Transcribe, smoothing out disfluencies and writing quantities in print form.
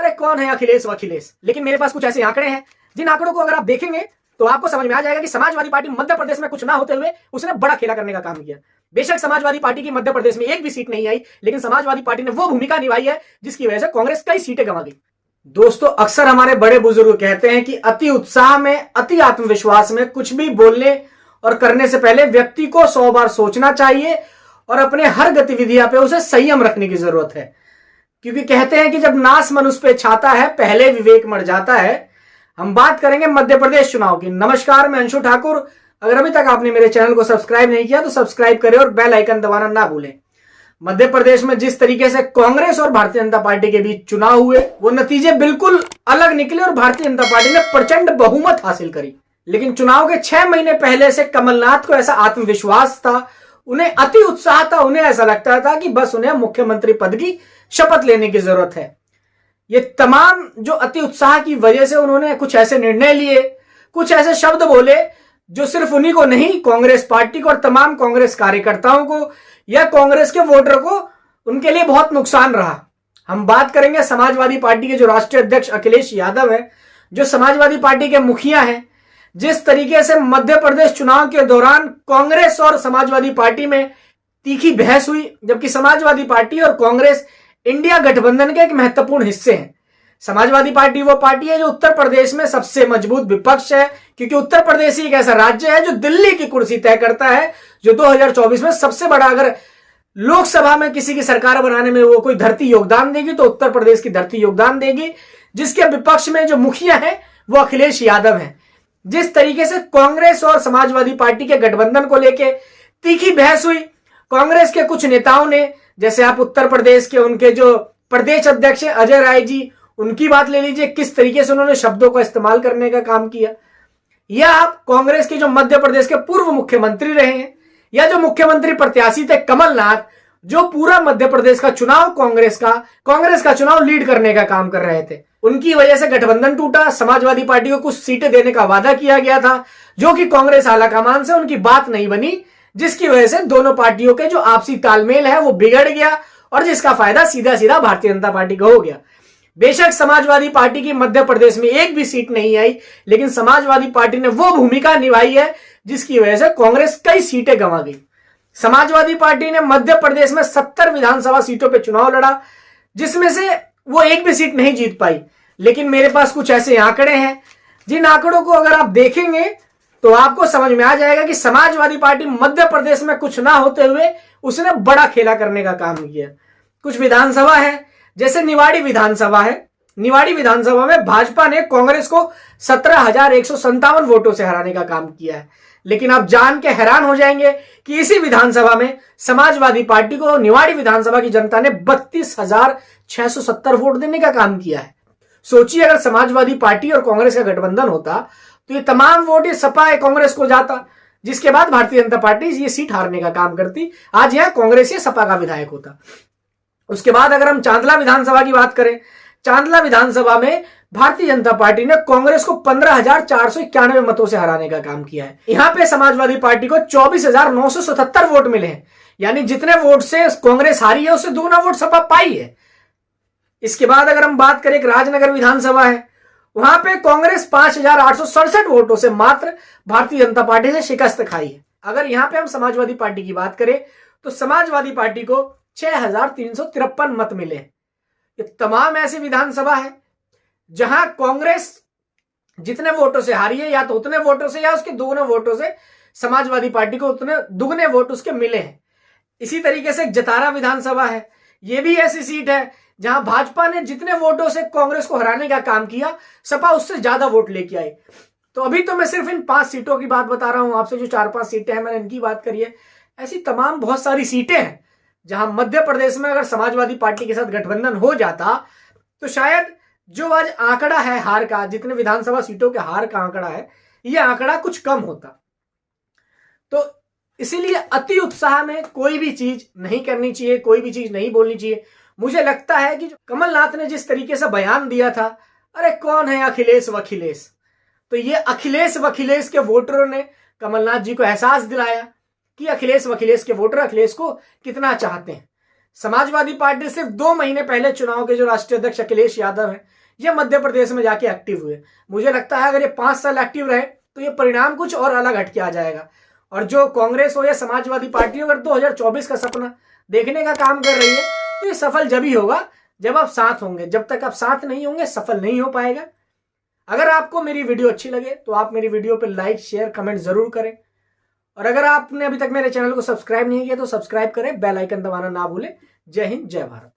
अरे कौन है अखिलेश वखिलेश। लेकिन मेरे पास कुछ ऐसे आंकड़े हैं जिन आंकड़ों को अगर आप देखेंगे तो आपको समझ में आ जाएगा कि समाजवादी पार्टी मध्य प्रदेश में कुछ ना होते हुए उसने बड़ा खेला करने का काम किया। बेशक समाजवादी पार्टी की मध्य प्रदेश में एक भी सीट नहीं आई, लेकिन समाजवादी पार्टी ने वो भूमिका निभाई है जिसकी वजह से कांग्रेस कई सीटें गंवा गई। दोस्तों, अक्सर हमारे बड़े बुजुर्ग कहते हैं कि अति उत्साह में, अति आत्मविश्वास में कुछ भी बोलने और करने से पहले व्यक्ति को 100 बार सोचना चाहिए और अपने हर गतिविधियां पे उसे संयम रखने की जरूरत है। क्योंकि कहते हैं कि जब नास मनुष्य पे छाता है पहले विवेक मर जाता है। हम बात करेंगे मध्य प्रदेश चुनाव की। नमस्कार, मैं अंशु ठाकुर। अगर अभी तक आपने मेरे चैनल को सब्सक्राइब नहीं किया तो सब्सक्राइब करें और बेल आइकन दबाना ना भूलें। मध्य प्रदेश में जिस तरीके से कांग्रेस और भारतीय जनता पार्टी के बीच चुनाव हुए, वो नतीजे बिल्कुल अलग निकले और भारतीय जनता पार्टी ने प्रचंड बहुमत हासिल करी। लेकिन चुनाव के 6 महीने पहले से कमलनाथ को ऐसा आत्मविश्वास था, उन्हें अति उत्साह था, उन्हें ऐसा लगता था कि बस उन्हें मुख्यमंत्री पद की शपथ लेने की जरूरत है। ये तमाम जो अति उत्साह की वजह से उन्होंने कुछ ऐसे निर्णय लिए, कुछ ऐसे शब्द बोले जो सिर्फ उन्हीं को नहीं, कांग्रेस पार्टी को और तमाम कांग्रेस कार्यकर्ताओं को या कांग्रेस के वोटर को, उनके लिए बहुत नुकसान रहा। हम बात करेंगे समाजवादी पार्टी के जो राष्ट्रीय अध्यक्ष अखिलेश यादव है, जो समाजवादी पार्टी के मुखिया हैं। जिस तरीके से मध्य प्रदेश चुनाव के दौरान कांग्रेस और समाजवादी पार्टी में तीखी बहस हुई, जबकि समाजवादी पार्टी और कांग्रेस इंडिया गठबंधन के एक महत्वपूर्ण हिस्से हैं। समाजवादी पार्टी वो पार्टी है जो उत्तर प्रदेश में सबसे मजबूत विपक्ष है, क्योंकि उत्तर प्रदेश ही एक ऐसा राज्य है जो दिल्ली की कुर्सी तय करता है, जो 2024 में सबसे बड़ा, अगर लोकसभा में किसी की सरकार बनाने में वो कोई धरती योगदान देगी तो उत्तर प्रदेश की धरती योगदान देगी, जिसके विपक्ष में जो मुखिया है वो अखिलेश यादव है। जिस तरीके से कांग्रेस और समाजवादी पार्टी के गठबंधन को लेकर तीखी बहस हुई, कांग्रेस के कुछ नेताओं ने, जैसे आप उत्तर प्रदेश के उनके जो प्रदेश अध्यक्ष अजय राय जी, उनकी बात ले लीजिए, किस तरीके से उन्होंने शब्दों का इस्तेमाल करने का काम किया। या आप कांग्रेस के जो मध्य प्रदेश के पूर्व मुख्यमंत्री रहे हैं, या जो मुख्यमंत्री प्रत्याशी थे कमलनाथ, जो पूरा मध्य प्रदेश का चुनाव कांग्रेस का चुनाव लीड करने का काम कर रहे थे, उनकी वजह से गठबंधन टूटा। समाजवादी पार्टी को कुछ सीटें देने का वादा किया गया था, जो कि कांग्रेस आलाकमान से उनकी बात नहीं बनी, जिसकी वजह से दोनों पार्टियों के जो आपसी तालमेल है वो बिगड़ गया और जिसका फायदा सीधा सीधा भारतीय जनता पार्टी को हो गया। बेशक समाजवादी पार्टी की मध्य प्रदेश में एक भी सीट नहीं आई, लेकिन समाजवादी पार्टी ने वो भूमिका निभाई है जिसकी वजह से कांग्रेस कई सीटें गंवा गई। समाजवादी पार्टी ने मध्य प्रदेश में 70 विधानसभा सीटों पर चुनाव लड़ा, जिसमें से वो एक भी सीट नहीं जीत पाई। लेकिन मेरे पास कुछ ऐसे आंकड़े हैं जिन आंकड़ों को अगर आप देखेंगे तो आपको समझ में आ जाएगा कि समाजवादी पार्टी मध्य प्रदेश में कुछ ना होते हुए उसने बड़ा खेला करने का काम किया। कुछ विधानसभा है, जैसे निवाड़ी विधानसभा है। निवाड़ी विधानसभा में भाजपा ने कांग्रेस को 17,157 वोटों से हराने का काम किया है। लेकिन आप जान के हैरान हो जाएंगे कि इसी विधानसभा में समाजवादी पार्टी को निवाड़ी विधानसभा की जनता ने 32,670 वोट देने का काम किया है। सोचिए, अगर समाजवादी पार्टी और कांग्रेस का गठबंधन होता तो ये तमाम वोट ये सपा कांग्रेस को जाता, जिसके बाद भारतीय जनता पार्टी ये सीट हारने का काम करती। आज यहां कांग्रेस या सपा का विधायक होता। उसके बाद अगर हम चांदला विधानसभा की बात करें, चांदला विधानसभा में भारतीय जनता पार्टी ने कांग्रेस को 15,491 मतों से हराने का काम किया है। यहां पे समाजवादी पार्टी को 24,977 वोट मिले हैं, यानी जितने वोट से कांग्रेस हारी है उससे दोगुना वोट सपा पाई है। इसके बाद अगर हम बात करें, एक राजनगर विधानसभा है, वहां पे कांग्रेस 5,867 वोटों से मात्र भारतीय जनता पार्टी से शिकस्त खाई है। अगर यहां पे हम समाजवादी पार्टी की बात करें तो समाजवादी पार्टी को 6,353 मत मिले। ये तमाम ऐसी विधानसभा है जहां कांग्रेस जितने वोटों से हारी है, या तो उतने वोटों से या उसके दोगुने वोटों से समाजवादी पार्टी को उतने दुगने वोट उसके मिले हैं। इसी तरीके से जतारा विधानसभा है, यह भी ऐसी सीट है जहां भाजपा ने जितने वोटों से कांग्रेस को हराने का काम किया, सपा उससे ज्यादा वोट लेके आई। तो अभी तो मैं सिर्फ इन 5 सीटों की बात बता रहा हूं आपसे, जो 4-5 सीटें हैं मैंने इनकी बात करी है। ऐसी तमाम बहुत सारी सीटें हैं जहां मध्य प्रदेश में अगर समाजवादी पार्टी के साथ गठबंधन हो जाता तो शायद जो आज आंकड़ा है हार का, जितने विधानसभा सीटों के हार का आंकड़ा है, यह आंकड़ा कुछ कम होता। तो इसीलिए अति उत्साह में कोई भी चीज नहीं करनी चाहिए, कोई भी चीज नहीं बोलनी चाहिए। मुझे लगता है कि कमलनाथ ने जिस तरीके से बयान दिया था, अरे कौन है अखिलेश वखिलेश, तो ये अखिलेश वखिलेश के वोटरों ने कमलनाथ जी को एहसास दिलाया कि अखिलेश वखिलेश के वोटर अखिलेश को कितना चाहते हैं। समाजवादी पार्टी सिर्फ 2 महीने पहले चुनाव के जो राष्ट्रीय अध्यक्ष अखिलेश यादव हैं, ये मध्य प्रदेश में जाके एक्टिव हुए। मुझे लगता है अगर ये 5 साल एक्टिव रहे तो ये परिणाम कुछ और अलग हटके आ जाएगा। और जो कांग्रेस हो या समाजवादी पार्टी अगर 2024 का सपना देखने का काम कर रही है तो ये सफल जब ही होगा जब आप साथ होंगे। जब तक आप साथ नहीं होंगे सफल नहीं हो पाएगा। अगर आपको मेरी वीडियो अच्छी लगे तो आप मेरी वीडियो पे लाइक शेयर कमेंट जरूर करें, और अगर आपने अभी तक मेरे चैनल को सब्सक्राइब नहीं किया तो सब्सक्राइब करें, बेल आइकन दबाना ना भूलें। जय हिंद, जय भारत।